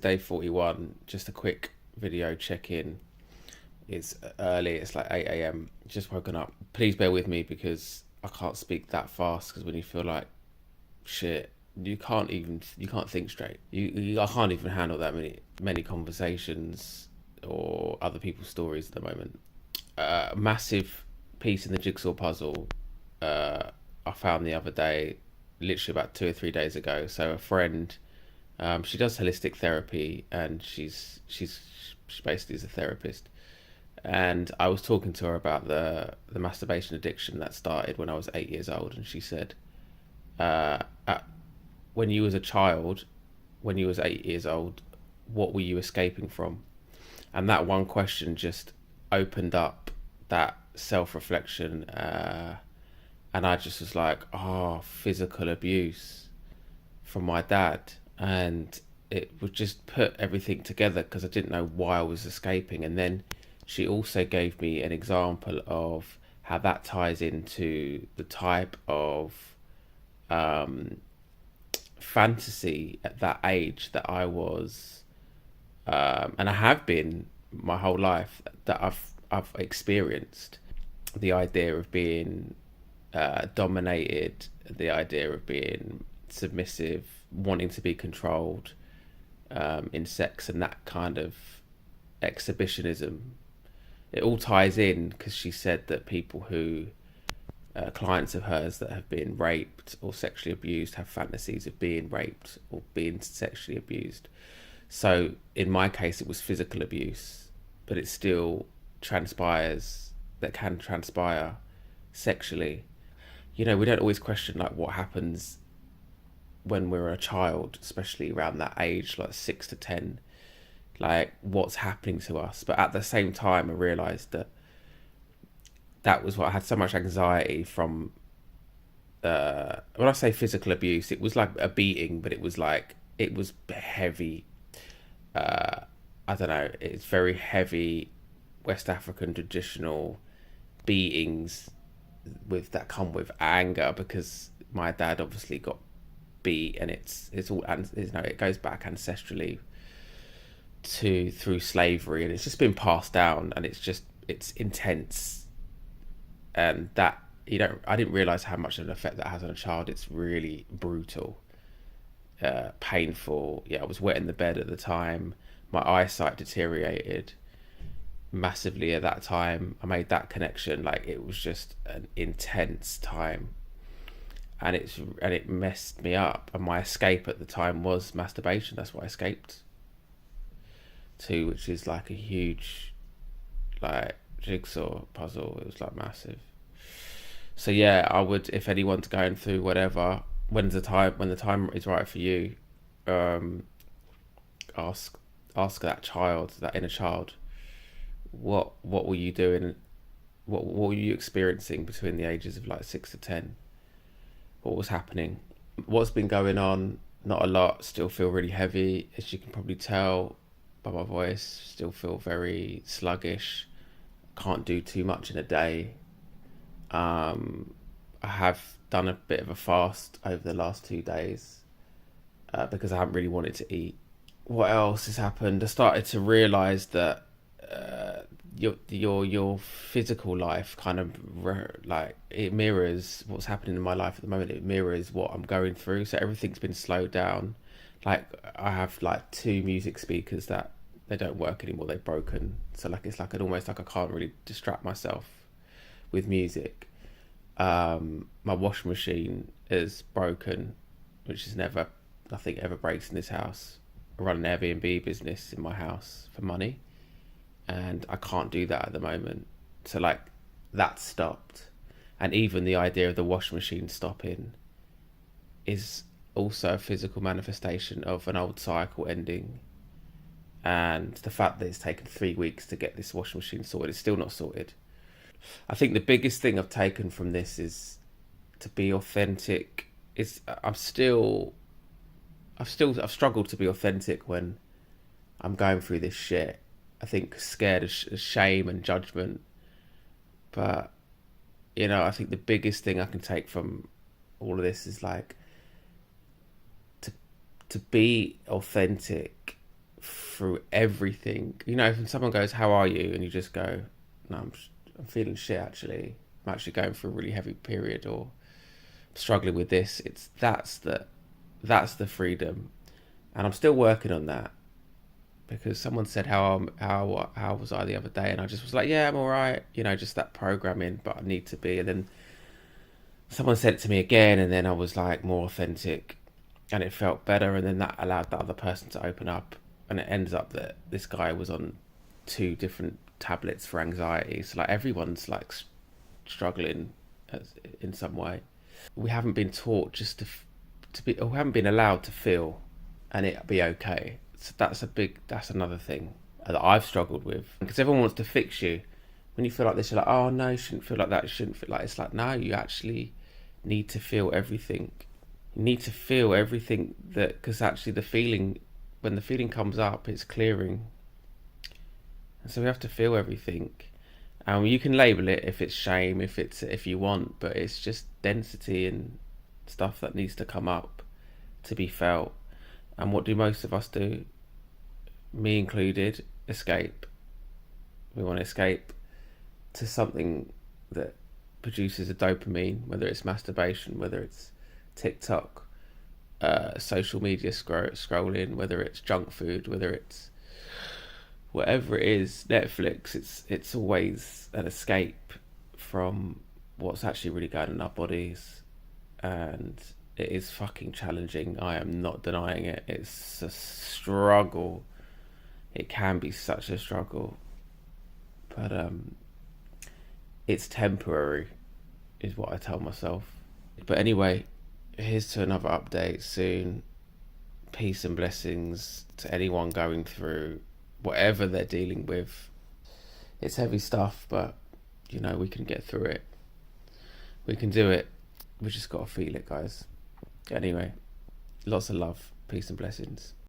Day 41, just a quick video check-in. It's early, it's like 8 a.m. Just woken up. Please bear with me because I can't speak that fast, because when you feel like shit, you can't think straight. I can't even handle that many conversations or other people's stories at the moment. Massive piece in the jigsaw puzzle I found the other day, literally about 2 or 3 days ago. So a friend, she does holistic therapy, and she basically is a therapist. And I was talking to her about the masturbation addiction that started when I was 8 years old, and she said, uh, at, when you was a child, when you was 8 years old, what were you escaping from? And that one question just opened up that self reflection, and I just was like, oh, physical abuse from my dad. And it would just put everything together because I didn't know why I was escaping. And then she also gave me an example of how that ties into the type of um, fantasy at that age that I was, and I have been my whole life, that I've experienced. The idea of being dominated, the idea of being submissive, wanting to be controlled in sex, and that kind of exhibitionism. It all ties in because she said that people who, clients of hers that have been raped or sexually abused, have fantasies of being raped or being sexually abused. So in my case, it was physical abuse, but it still transpires, that can transpire sexually. You know, we don't always question like what happens when we're a child, especially around that age, like 6 to 10, like what's happening to us. But at the same time, I realized that that was what I had so much anxiety from. When I say physical abuse, it was like a beating, but it was like, it was heavy. I don't know, it's very heavy West African traditional beatings with that come with anger, because my dad obviously got beat, and it's all, and you know, it goes back ancestrally to through slavery, and it's just been passed down, and it's intense. And that, you know, I didn't realize how much of an effect that has on a child. It's really brutal, painful. Yeah, I was wet in the bed at the time. My eyesight deteriorated massively at that time. I made that connection. Like, it was just an intense time, and it messed me up. And my escape at the time was masturbation. That's what I escaped to, which is like a huge, like, jigsaw puzzle. It was like massive. So yeah, I would, if anyone's going through whatever, when the time is right for you, um, ask that child, that inner child, what were you doing? What were you experiencing between the ages of like 6 to 10? What was happening? What's been going on? Not a lot. Still feel really heavy, as you can probably tell by my voice. Still feel very sluggish. Can't do too much in a day. I have done a bit of a fast over the last 2 days, because I haven't really wanted to eat. What else has happened? I started to realise that your physical life kind of like, it mirrors what's happening in my life at the moment. It mirrors what I'm going through. So everything's been slowed down. Like, I have like two music speakers that they don't work anymore. They've broken. So like, it's like an almost like I can't really distract myself with music. My washing machine is broken, which is never, nothing ever breaks in this house. I run an Airbnb business in my house for money, and I can't do that at the moment. So like, that stopped. And even the idea of the washing machine stopping is also a physical manifestation of an old cycle ending. And the fact that it's taken 3 weeks to get this washing machine sorted, it's still not sorted. I think the biggest thing I've taken from this is to be authentic. It's I've struggled to be authentic when I'm going through this shit. I think scared of shame and judgment. But, you know, I think the biggest thing I can take from all of this is like, to be authentic through everything. You know, when someone goes, "How are you?" and you just go, "No, I'm feeling shit. Actually, I'm actually going through a really heavy period, or struggling with this." That's the freedom, and I'm still working on that, because someone said how was I the other day, and I just was like, yeah, I'm all right. You know, just that programming, but I need to be. And then someone said it to me again, and then I was like more authentic, and it felt better. And then that allowed the other person to open up, and it ends up that this guy was on 2 different tablets for anxiety. So like everyone's like struggling in some way. We haven't been taught just to be, or we haven't been allowed to feel, and it be okay. So that's another thing that I've struggled with, because everyone wants to fix you. When you feel like this, you're like, oh no, you shouldn't feel like that. You shouldn't feel like. It's like, no, you actually need to feel everything. You need to feel everything, that, because actually the feeling, when the feeling comes up, it's clearing. And so we have to feel everything. You can label it if it's shame, if you want, but it's just density and stuff that needs to come up to be felt. And what do most of us do, me included? Escape. We want to escape to something that produces a dopamine, whether it's masturbation, whether it's TikTok, social media scrolling, whether it's junk food, whether it's whatever it is, Netflix. It's always an escape from what's actually really going on in our bodies, and it is fucking challenging. I am not denying it. It's a struggle. It can be such a struggle, but it's temporary, is what I tell myself. But anyway, here's to another update soon. Peace and blessings to anyone going through whatever they're dealing with. It's heavy stuff, but you know, we can get through it. We can do it. We just got to feel it, guys. Anyway, lots of love, peace and blessings.